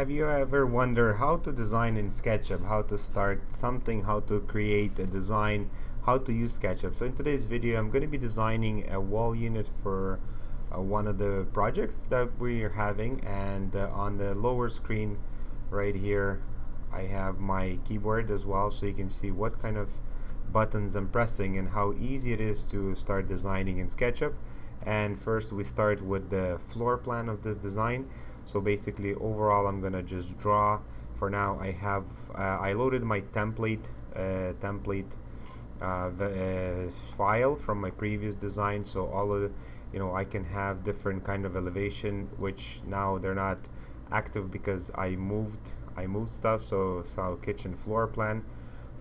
Have you ever wondered how to design in SketchUp, how to start something, how to create a design, how to use SketchUp? So in today's video, I'm going to be designing a wall unit for one of the projects that we're having, and on the lower screen right here, I have my keyboard as well, so you can see what kind of buttons I'm pressing and how easy it is to start designing in SketchUp. And first we start with the floor plan of this design. So basically overall I'm gonna just draw. For now I loaded my template file from my previous design, so all of the, I can have different kind of elevation, which now they're not active because I moved stuff. So kitchen floor plan,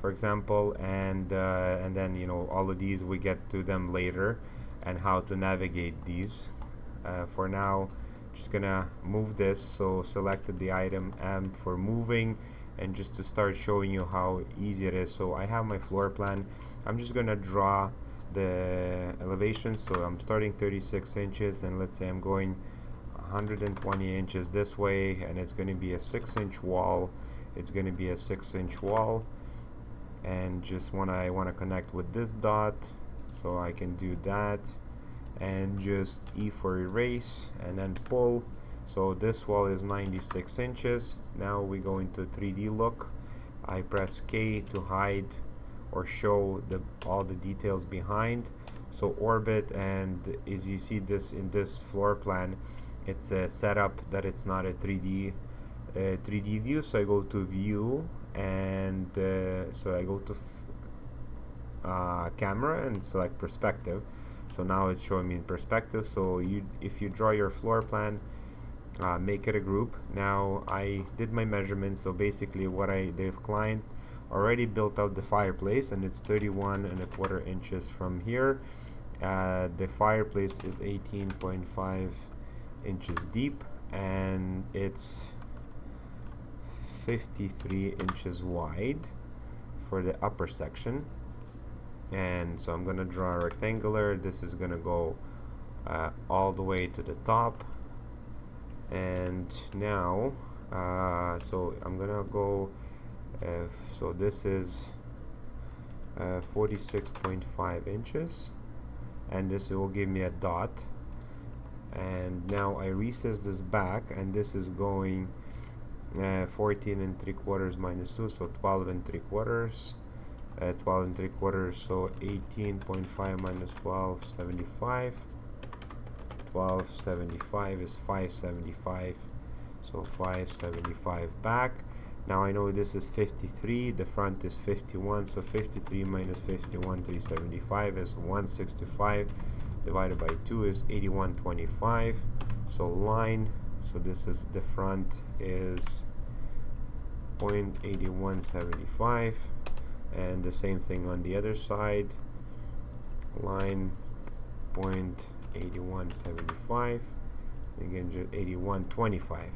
for example, and then all of these we get to them later and how to navigate these. For now, just gonna move this, so selected the item M for moving, and just to start showing you how easy it is. So I have my floor plan. I'm just gonna draw the elevation, so I'm starting 36 inches, and let's say I'm going 120 inches this way, and it's going to be a 6-inch wall. It's going to be a 6-inch wall, and just I want to connect with this dot, so I can do that, and just E for erase and then pull. So this wall is 96 inches. Now we go into 3D look. I press K to hide or show all the details behind. So orbit, and as you see this in this floor plan, it's a setup that it's not a 3D view. So I go to view, and so I go to camera and select perspective. So now it's showing me in perspective. So if you draw your floor plan, make it a group. Now I did my measurements. So basically the client already built out the fireplace, and it's 31.25 inches from here. The fireplace is 18.5 inches deep, and it's 53 inches wide for the upper section. And so I'm gonna draw a rectangular. This is gonna go all the way to the top. And now so I'm gonna go so this is 46.5 inches, and this will give me a dot. And now I recess this back, and this is going 14.75 minus 2, so 12.75. 12.75, so 18.5 minus 12.75. 12.75 is 5.75, so 5.75 back. Now I know this is 53, the front is 51, so 53 minus 51, 375 is 165, divided by 2 is 81.25. So line, so this is the front is 0.8175, and the same thing on the other side, line 0.8175, again just 81.25.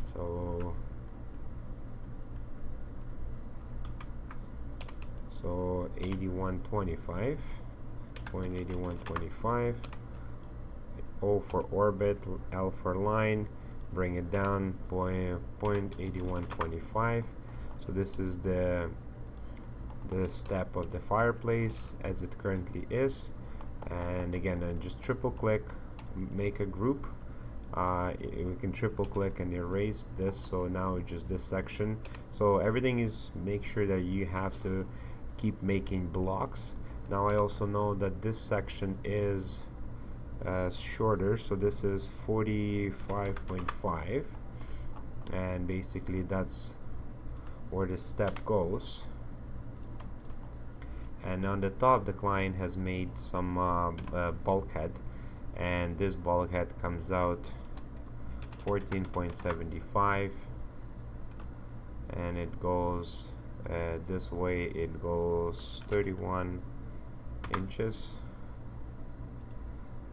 So 81.25, 0.8125. O for orbit, L for line, bring it down 0.8125. So this is the step of the fireplace as it currently is. And again, just triple click, make a group. We can triple click and erase this, so now it's just this section. So everything is, make sure that you have to keep making blocks. Now I also know that this section is shorter, so this is 45.5, and basically that's where the step goes. And on the top, the client has made some bulkhead, and this bulkhead comes out 14.75, and it goes this way, it goes 31 inches,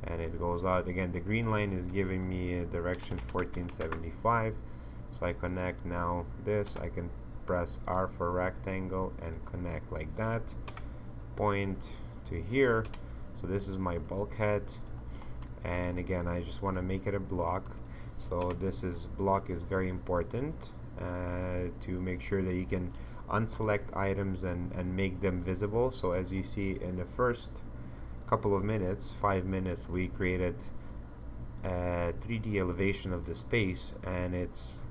and it goes out again. The green line is giving me a direction 14.75, so I connect now this. I can press R for rectangle and connect like that, point to here. So this is my bulkhead, and again I just want to make it a block. So this is block is very important to make sure that you can unselect items and make them visible. So as you see in the first couple of minutes, 5 minutes, we created a 3D elevation of the space, and it's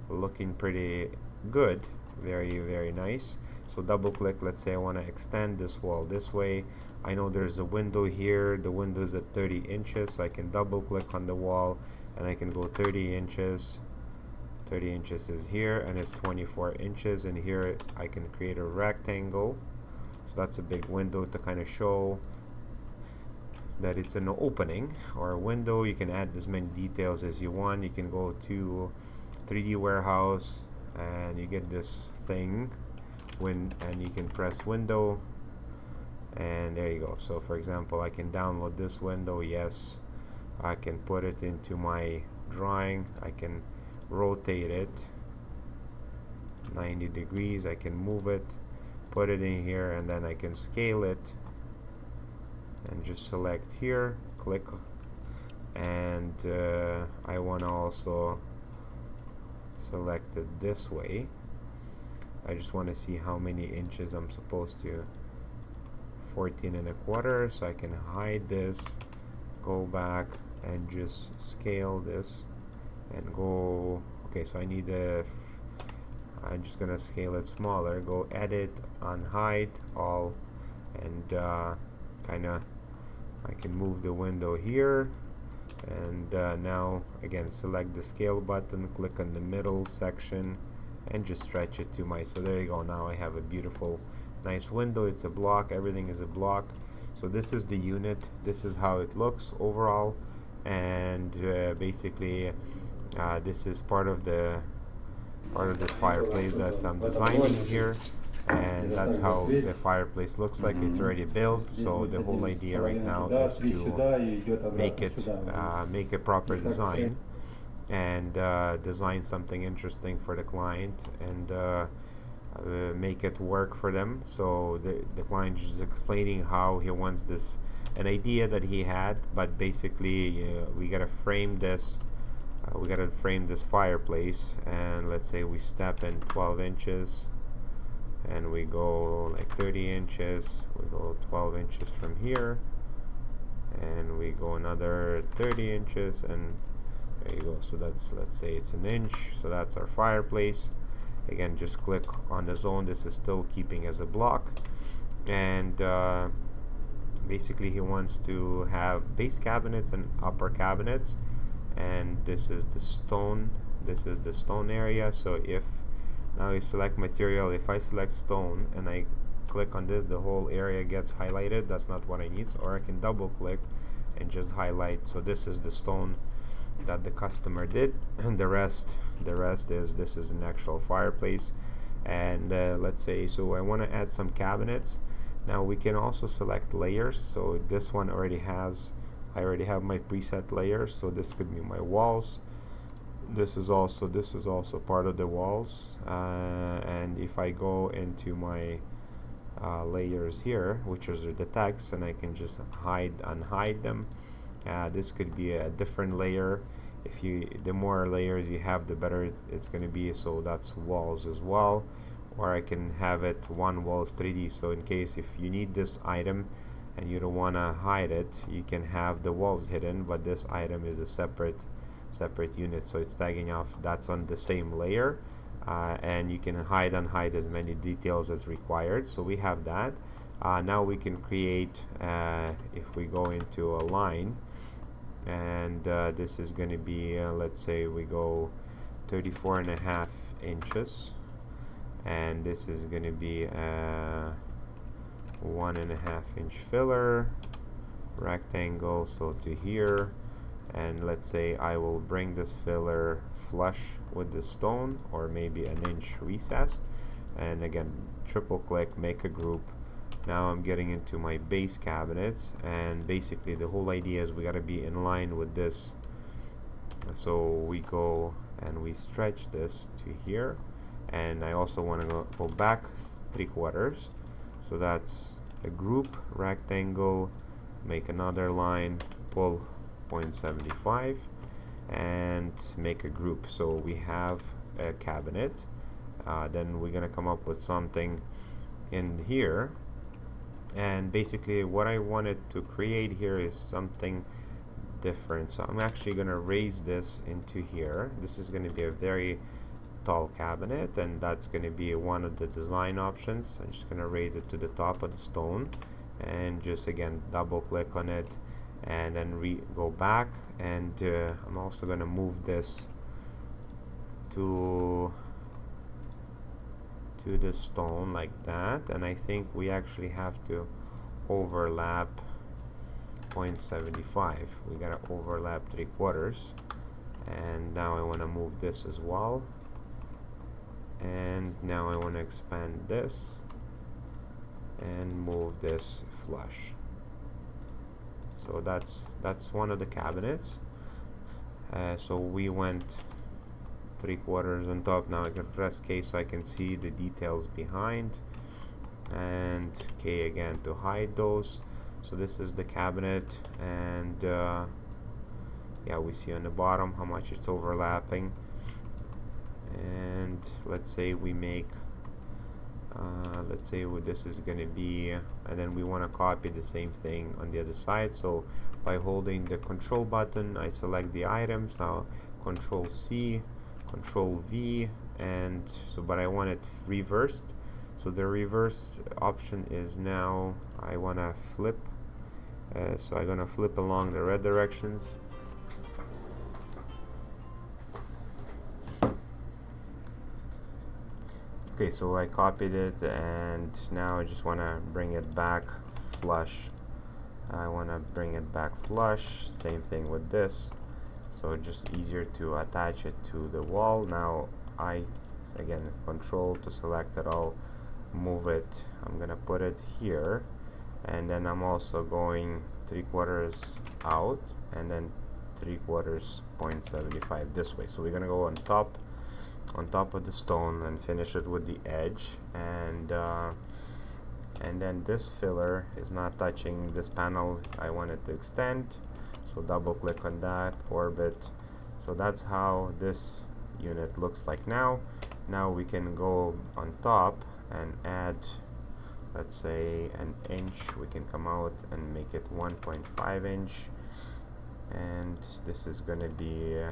looking pretty good, very nice. So double click, let's say I want to extend this wall this way. I know there's a window here, the window is at 30 inches, so I can double click on the wall and I can go 30 inches. 30 inches is here, and it's 24 inches, and here I can create a rectangle. So that's a big window to kind of show that it's an opening or a window. You can add as many details as you want. You can go to 3D warehouse and you get this thing and you can press window, and there you go. So for example, I can download this window. Yes, I can put it into my drawing. I can rotate it 90 degrees. I can move it, put it in here, and then I can scale it and just select here, click, and I want to also select it this way. I just want to see how many inches I'm supposed to. 14.25, so I can hide this, go back and just scale this and go. Okay, so I need I'm just gonna scale it smaller, go edit, unhide all, and kinda I can move the window here, and now again select the scale button, click on the middle section and just stretch it to my, so there you go. Now I have a beautiful nice window. It's a block, everything is a block. So this is the unit, this is how it looks overall, and basically this is part of this fireplace that I'm designing here, and that's how the fireplace looks like. It's already built, so the whole idea right now is to make a proper design and design something interesting for the client, and make it work for them. So the client is explaining how he wants this, an idea that he had, but basically we gotta frame this fireplace, and let's say we step in 12 inches and we go like 30 inches, we go 12 inches from here, and we go another 30 inches, and there you go. So that's, let's say it's an inch, so that's our fireplace. Again, just click on the zone. This is still keeping as a block, and basically he wants to have base cabinets and upper cabinets, and this is the stone area. So if now you select material, if I select stone and I click on this, the whole area gets highlighted. That's not what I need. Or I can double click and just highlight. So this is the stone that the customer did, and the rest is, this is an actual fireplace. And let's say, so I want to add some cabinets. Now we can also select layers. So this one already has, I already have my preset layers, so this could be my walls. This is also part of the walls, and if I go into my layers here, which is the text, and I can just unhide them. This could be a different layer. The more layers you have, the better it's going to be. So that's walls as well, or I can have it one walls 3D. So in case if you need this item and you don't want to hide it, you can have the walls hidden, but this item is a separate unit, so it's tagging off, that's on the same layer, and you can unhide as many details as required. So we have that. Now we can create, if we go into a line, and this is going to be let's say we go 34.5 inches, and this is going to be 1.5 inch filler rectangle, so to here. And let's say I will bring this filler flush with the stone, or maybe an inch recessed, and again triple click, make a group. Now I'm getting into my base cabinets, and basically the whole idea is we got to be in line with this. So we go and we stretch this to here, and I also want to go back 3/4. So that's a group rectangle, make another line, pull 0.75, and make a group. So we have a cabinet, then we're gonna come up with something in here, and basically what I wanted to create here is something different. So I'm actually gonna raise this into here. This is gonna be a very tall cabinet, and that's going to be one of the design options. I'm just going to raise it to the top of the stone and just again double click on it, and then go back, and I'm also going to move this to the stone like that, and I think we actually have to overlap 0.75. we gotta overlap 3/4, and now I want to move this as well. And now I want to expand this and move this flush. So that's one of the cabinets. So we went 3/4 on top. Now I can press K so I can see the details behind, and K again to hide those. So this is the cabinet, and yeah, we see on the bottom how much it's overlapping. And let's say we make let's say this is going to be, and then we want to copy the same thing on the other side. So by holding the control button, I select the items. Now control C, control V, and so, but I want it reversed. So the reverse option is now I want to flip, so I'm going to flip along the red directions. Okay, so I copied it, and now I just want to bring it back flush. I want to bring it back flush. Same thing with this. So it's just easier to attach it to the wall. Now I, again, control to select it all, move it. I'm going to put it here, and then I'm also going 3/4 out, and then 3/4 0.75 this way. So we're going to go on top of the stone and finish it with the edge, and then this filler is not touching this panel. I want it to extend, so double click on that, orbit. So that's how this unit looks like now. Now we can go on top and add, let's say, an inch. We can come out and make it 1.5 inch, and this is going to be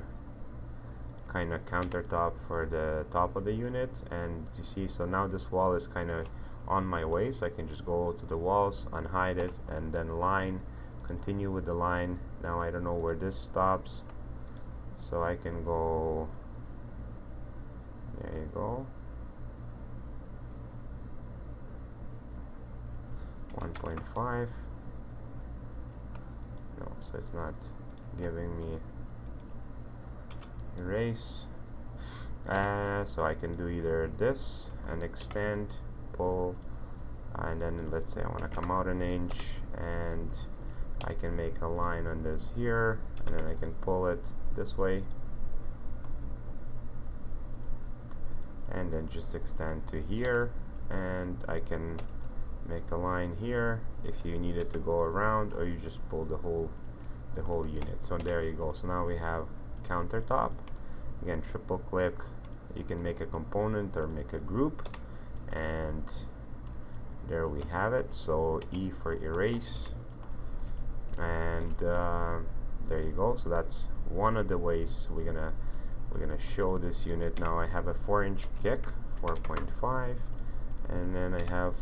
kind of countertop for the top of the unit. And you see, so now this wall is kind of on my way, so I can just go to the walls, unhide it, and then line, continue with the line. Now I don't know where this stops, so I can go, there you go, 1.5. no, so it's not giving me erase. So I can do either this and extend, pull, and then let's say I want to come out an inch, and I can make a line on this here, and then I can pull it this way, and then just extend to here, and I can make a line here if you need it to go around, or you just pull the whole unit. So there you go. So now we have countertop. Again, triple click, you can make a component or make a group, and there we have it. So E for erase, and there you go. So that's one of the ways we're gonna show this unit. Now I have a 4-inch kick, 4.5, and then I have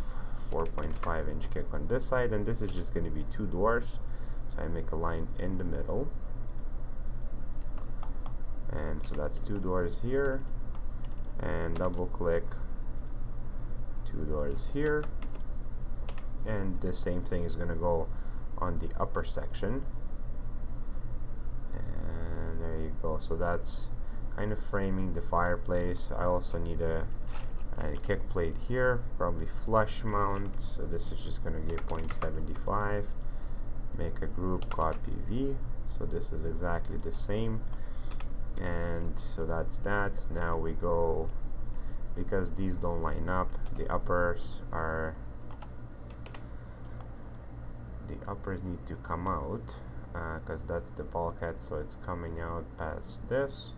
4.5-inch kick on this side, and this is just going to be 2 doors. So I make a line in the middle, and so that's 2 doors here, and double click, 2 doors here, and the same thing is going to go on the upper section, and there you go. So that's kind of framing the fireplace. I also need a kick plate here, probably flush mount. So this is just going to give 0.75. Make a group, copy V. So this is exactly the same, and so that's that. Now we go, because these don't line up, the uppers need to come out. because that's the bulkhead, so it's coming out past this.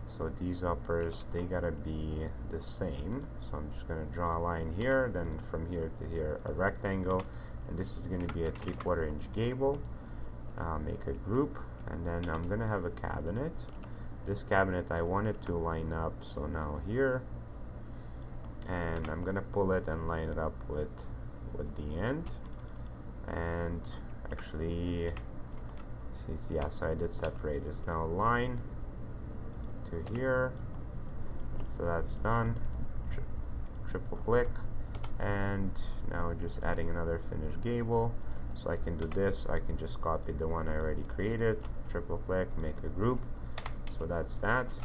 So these uppers, they gotta be the same. So I'm just gonna draw a line here, then from here to here a rectangle, and this is gonna be a 3/4 inch gable. Make a group, and then I'm gonna have a cabinet. This cabinet I want it to line up, so now here, and I'm gonna pull it and line it up with the end. And actually, see, yeah, so I did separate. It's now a line to here, so that's done. Triple click, and now we're just adding another finished gable. So I can do this, I can just copy the one I already created, triple click, make a group. So that's that,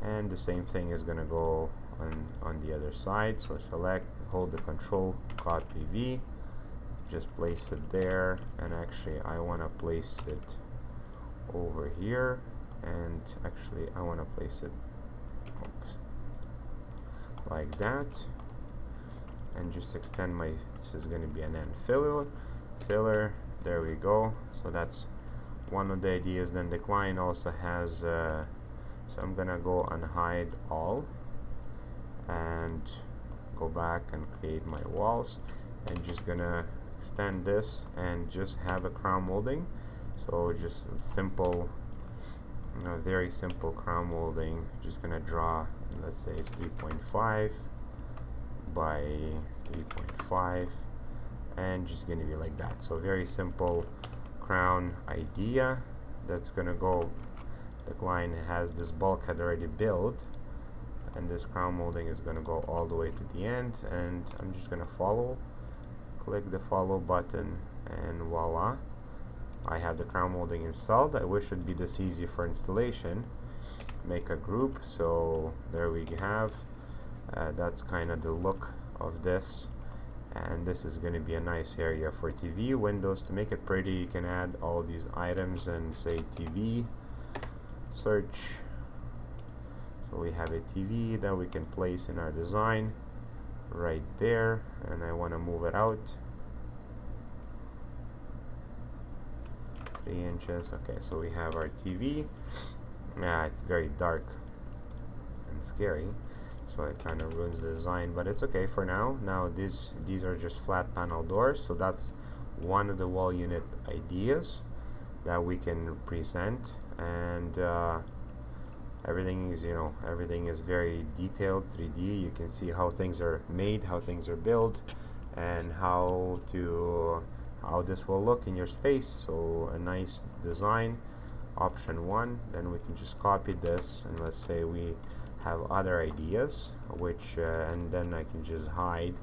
and the same thing is gonna go on the other side. So select, hold the control, copy V, just place it there, and actually I want to place it over here, and actually I want to place it like that, and just extend my, this is going to be an end filler, there we go. So that's one of the ideas. Then the client also has so I'm gonna go unhide all and go back and create my walls, and just gonna extend this and just have a crown molding. So just a simple, very simple crown molding. Just gonna draw, let's say it's 3.5 by 3.5, and just gonna be like that. So very simple crown idea that's gonna go. The client has this bulkhead already built, and this crown molding is gonna go all the way to the end, and I'm just gonna click the follow button, and voila, I have the crown molding installed. I wish it'd be this easy for installation. Make a group, so there we have, that's kind of the look of this. And this is going to be a nice area for TV windows. To make it pretty, you can add all these items and say TV search. So we have a TV that we can place in our design right there, and I want to move it out 3 inches. Okay, so we have our TV. It's very dark and scary, so it kind of ruins the design, but it's okay for now. Now these are just flat panel doors, so that's one of the wall unit ideas that we can present. And everything is very detailed, 3D. You can see how things are made, how things are built, and how this will look in your space. So a nice design, option 1. Then we can just copy this, and let's say we have other ideas, which and then I can just hide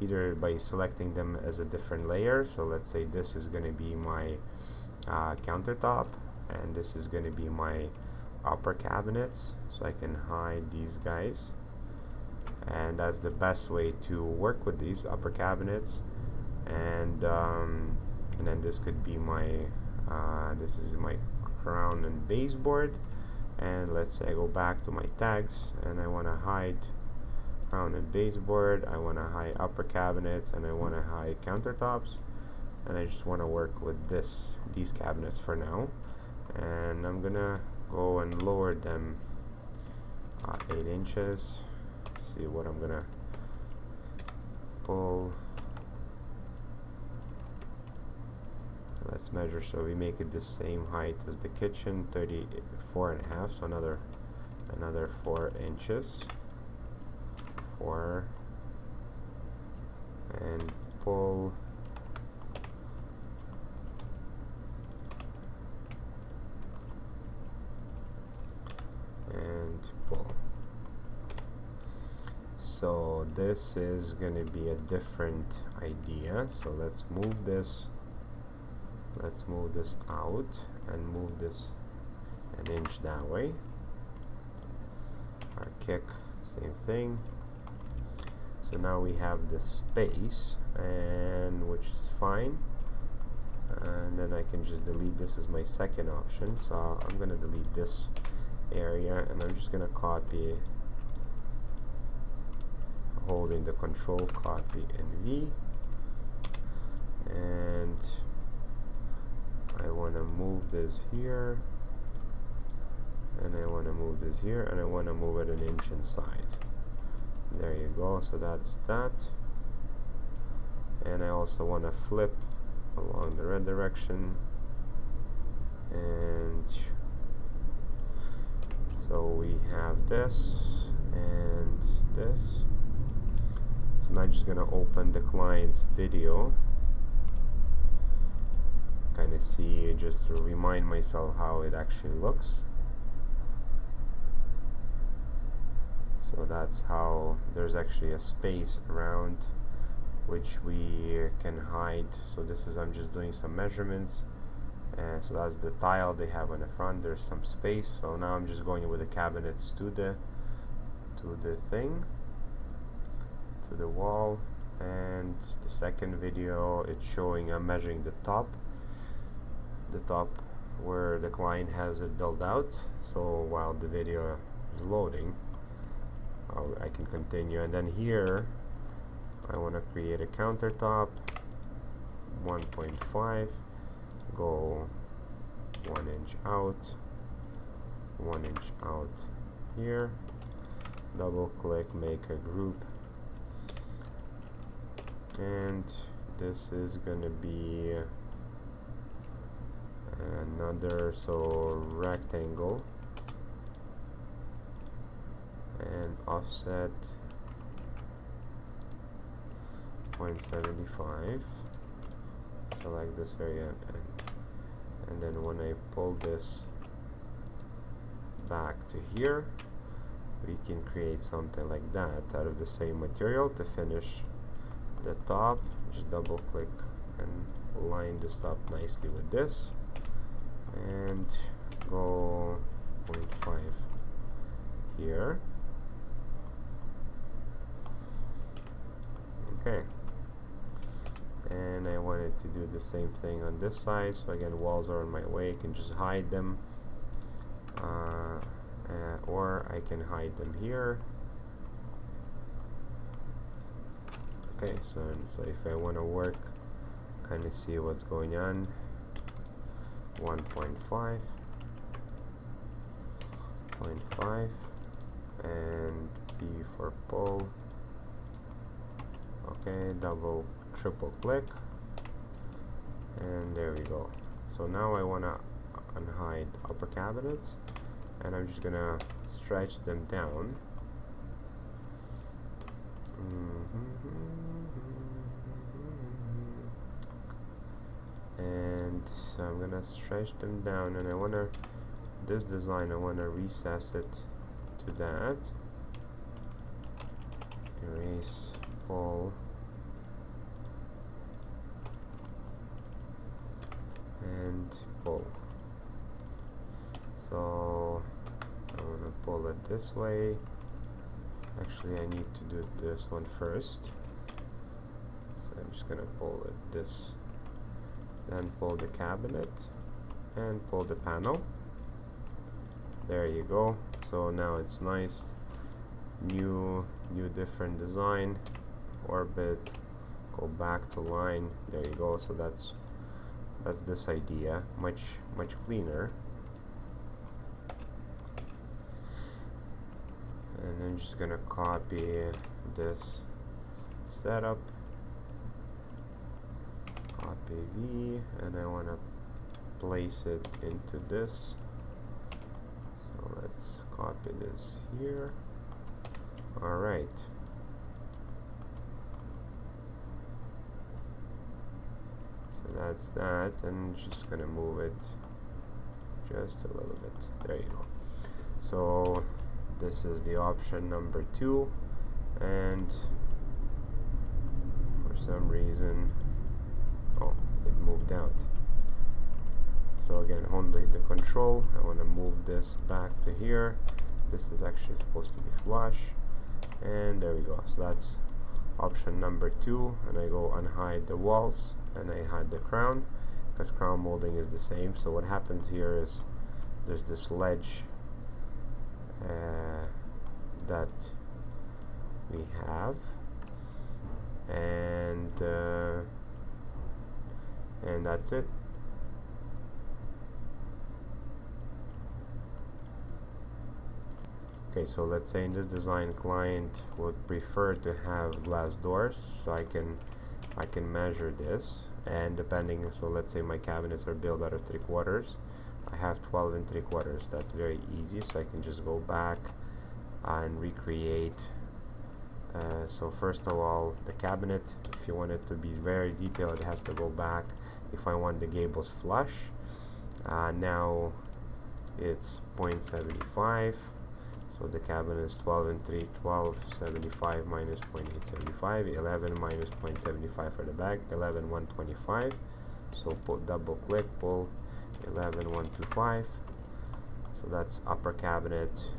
either by selecting them as a different layer. So let's say this is going to be my countertop, and this is going to be my upper cabinets, so I can hide these guys, and that's the best way to work with these upper cabinets. And then this could be my this is my crown and baseboard. And let's say I go back to my tags, and I want to hide crown and baseboard, I want to hide upper cabinets, and I want to hide countertops, and I just want to work with these cabinets for now. And I'm gonna go and lower them 8 inches. See what I'm gonna pull. Let's measure so we make it the same height as the kitchen, 34.5, so another 4 inches. 4, and pull. And pull. So this is going to be a different idea. So let's move this out and move this an inch that way. Our kick, same thing. So now we have the space, and which is fine. And then I can just delete this as my second option. So I'm going to delete this area, and I'm just going to copy, holding the control, copy and V, and I want to move this here, and I want to move this here, and I want to move it an inch inside. There you go. So that's that. And I also want to flip along the red direction, and so we have this and this. So now I'm just gonna open the client's video, kind of see, just to remind myself how it actually looks. So that's how there's actually a space around which we can hide. So this is, I'm just doing some measurements, and so that's the tile they have on the front. There's some space. So now I'm just going with the cabinets to the thing, to the wall. And the second video, it's showing I'm measuring the top where the client has it built out. So while the video is loading, I can continue. And then here I want to create a countertop, 1.5, go 1 inch out, 1 inch out here, double click, make a group, and this is gonna be another, so rectangle, and offset 0.75. Select this area, and then when I pull this back to here, we can create something like that out of the same material. To finish the top, just double click and line this up nicely with this, and go 0.5 here. Okay, and I wanted to do the same thing on this side. So again, walls are in my way, I can just hide them, or I can hide them here. Okay, so if I want to work, kind of see what's going on, 1.5, 0.5, and P for pull. Okay, triple click, and there we go. So now I want to unhide upper cabinets, and I'm just gonna stretch them down. And so I'm gonna stretch them down, and I wanna, this design, I wanna recess it to that. Erase, pull, and pull. So I want to pull it this way. Actually, I need to do this one first. So I'm just gonna pull it this, then pull the cabinet and pull the panel. There you go. So now it's nice, new different design, orbit, go back to line. There you go. So that's this idea, much cleaner. And I'm just gonna copy this setup, copy V, and I want to place it into this. So let's copy this here. All right. So that's that, and just gonna move it just a little bit. There you go. So this is the option number 2, and for some reason, oh, it moved out. So again, only the control, I want to move this back to here. This is actually supposed to be flush, and there we go. So that's option number 2, and I go unhide the walls, and I hide the crown, because crown molding is the same. So what happens here is there's this ledge that we have, and that's it. Okay, so let's say in this design client would prefer to have glass doors, so I can measure this, and depending, so let's say my cabinets are built out of 3/4, I have 12 and 3/4. That's very easy, so I can just go back and recreate. So first of all, the cabinet, if you want it to be very detailed, it has to go back. If I want the gables flush, now it's 0.75. So the cabinet is 12 and 3, 1275 minus 0.875, 11 minus 0.75 for the back, 11 125. So double click, pull 11 125. So that's upper cabinet,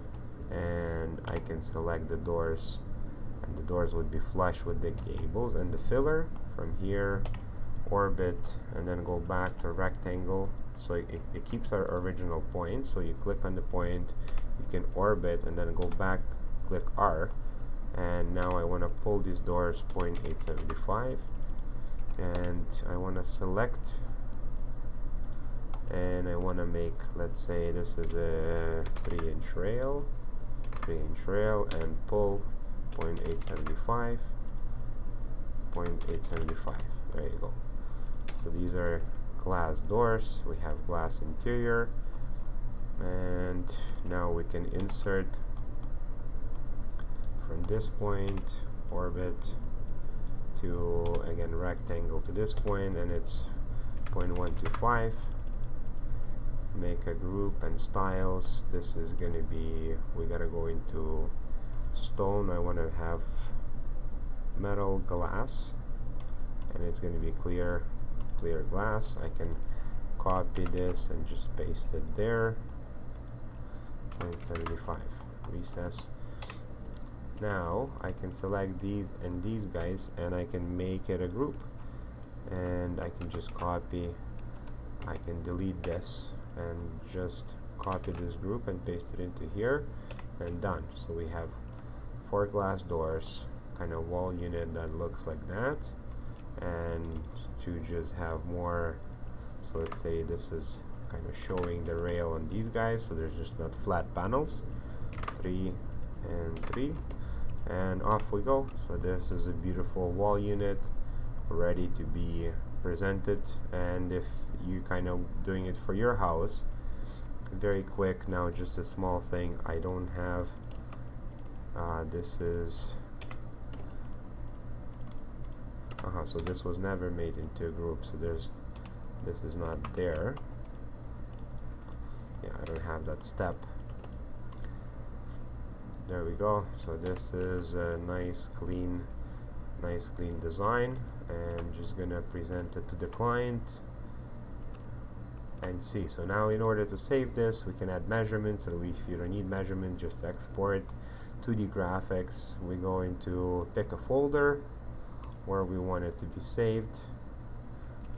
and I can select the doors, and the doors would be flush with the gables, and the filler from here, orbit, and then go back to rectangle. So it keeps our original point, so you click on the point, you can orbit, and then go back, click R, and now I want to pull these doors 0.875, and I want to select, and I want to make, let's say this is a 3-inch rail, and pull 0.875, 0.875. There you go. So these are glass doors, we have glass interior, and now we can insert from this point, orbit to, again, rectangle to this point, and it's 0.125. Make a group and styles. This is going to be, we gotta go into stone. I want to have metal glass, and it's going to be clear glass. I can copy this and just paste it there. 0.75 recess. Now I can select these and these guys, and I can make it a group, and I can just copy, I can delete this and just copy this group and paste it into here, and done. So we have 4 glass doors, kind of wall unit that looks like that, and to just have more, so let's say this is kind of showing the rail on these guys, so there's just not flat panels. 3 and 3, and off we go. So this is a beautiful wall unit ready to be presented. And if you kind of doing it for your house, very quick. Now just a small thing, I don't have this is so this was never made into a group, so this is not there. Yeah, I don't have that step. There we go. So this is a nice clean design, and just gonna present it to the client and see. So now in order to save this, we can add measurements. So if you don't need measurements, just export 2D graphics. We go into pick a folder where we want it to be saved,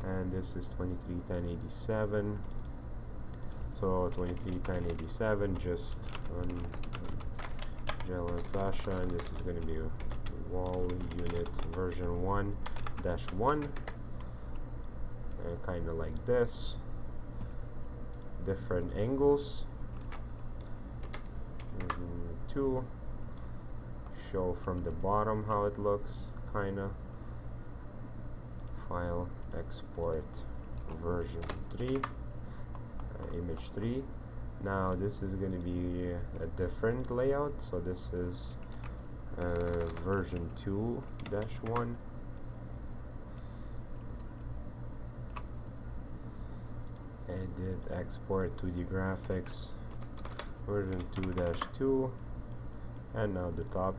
and this is 231087. So 231087, just on Gel and Sasha, and this is going to be wall unit version 1-1, and kind of like this, different angles, to show from the bottom how it looks, kind of. File, export version 3, image 3. Now this is going to be a different layout, so this is version 2-1. Edit, export 2D graphics, version 2-2, and now the top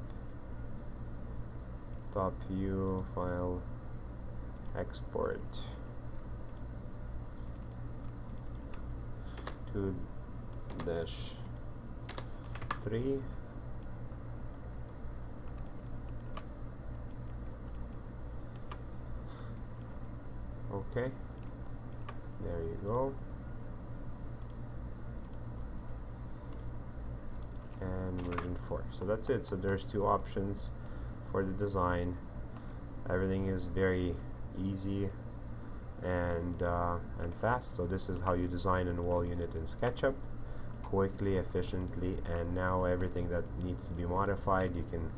view, file, export 2-3. Okay, there you go. And version 4. So that's it. So there's 2 options for the design. Everything is very easy and fast. So this is how you design a wall unit in SketchUp. quickly, efficiently. And now everything that needs to be modified, you can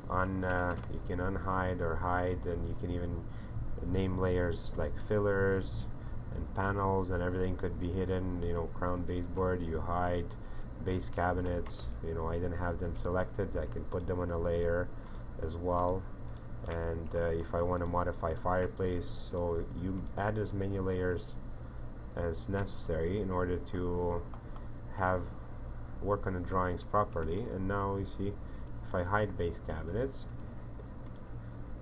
unhide or hide, and you can even name layers like fillers and panels, and everything could be hidden. Crown baseboard, you hide base cabinets. I didn't have them selected, I can put them on a layer as well. And if I want to modify fireplace, so you add as many layers as necessary in order to have work on the drawings properly. And now you see, if I hide base cabinets,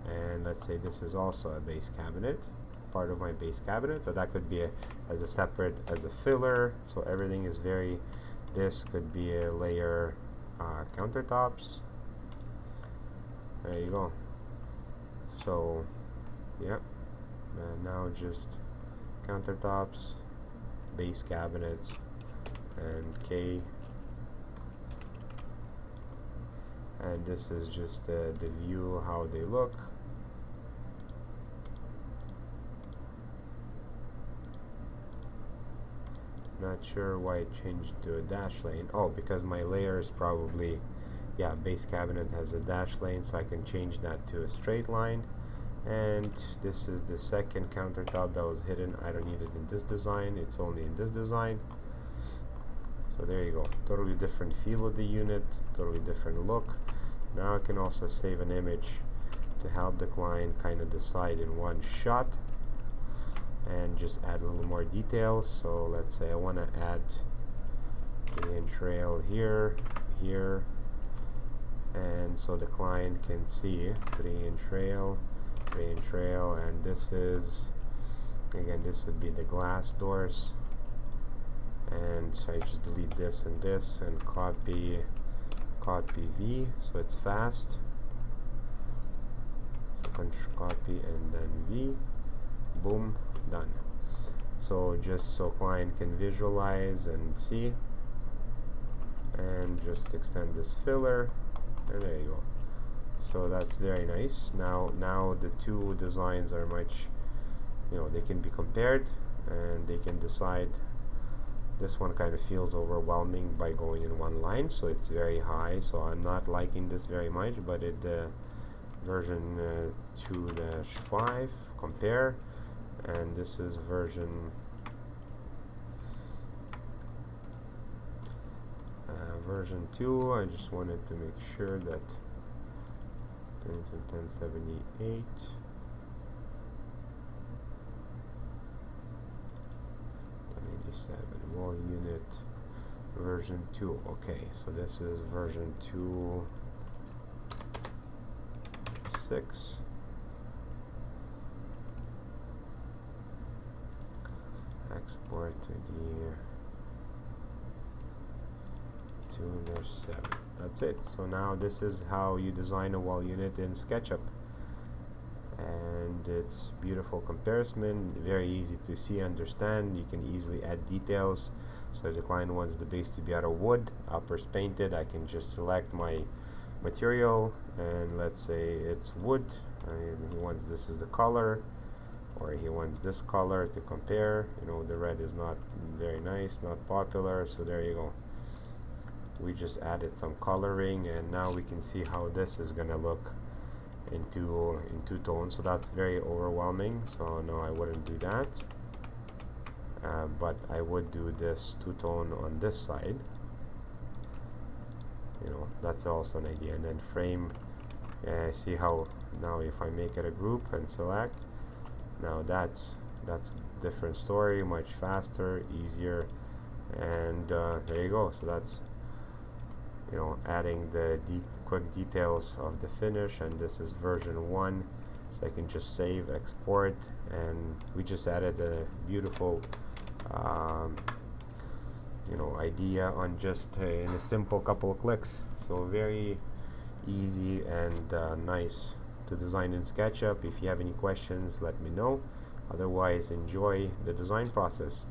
and let's say this is also a base cabinet, part of my base cabinet, so that could be as a filler. So everything is this could be a layer countertops. There you go. So yeah, and now just countertops, base cabinets, and K. And this is just the view, how they look. Not sure why it changed to a dash lane. Oh, because my layer is probably, yeah, base cabinet has a dash lane, so I can change that to a straight line. And this is the second countertop that was hidden. I don't need it in this design, it's only in this design. So there you go, totally different feel of the unit, totally different look. Now I can also save an image to help the client kind of decide in one shot, and just add a little more detail. So let's say I want to add 3-inch rail here, and so the client can see 3-inch rail, and this is, again, this would be the glass doors. And so I just delete this and this, and copy V, so it's fast. So copy and then V, boom, done. So just so client can visualize and see, and just extend this filler, and there you go. So that's very nice. Now the two designs are much, they can be compared, and they can decide. This one kind of feels overwhelming by going in one line, so it's very high, so I'm not liking this very much. But version 2-5 compare, and this is version 2. I just wanted to make sure that 1078 wall unit version 2. Okay, so this is version 2.6. Export to the 2-7. That's it. So now this is how you design a wall unit in SketchUp, and it's beautiful comparison, very easy to see, understand. You can easily add details. So if the client wants the base to be out of wood, uppers painted, I can just select my material, and let's say it's wood, and he wants this is the color, or he wants this color to compare. The red is not very nice, not popular, so there you go. We just added some coloring, and now we can see how this is gonna look in two tones. So that's very overwhelming, so no, I wouldn't do that, but I would do this two-tone on this side. That's also an idea. And then frame, see how now if I make it a group and select, now that's different story, much faster, easier, and there you go. So that's adding the quick details of the finish. And this is version 1, so I can just save, export, and we just added a beautiful idea on just in a simple couple of clicks. So very easy and nice to design in SketchUp. If you have any questions, let me know. Otherwise, enjoy the design process.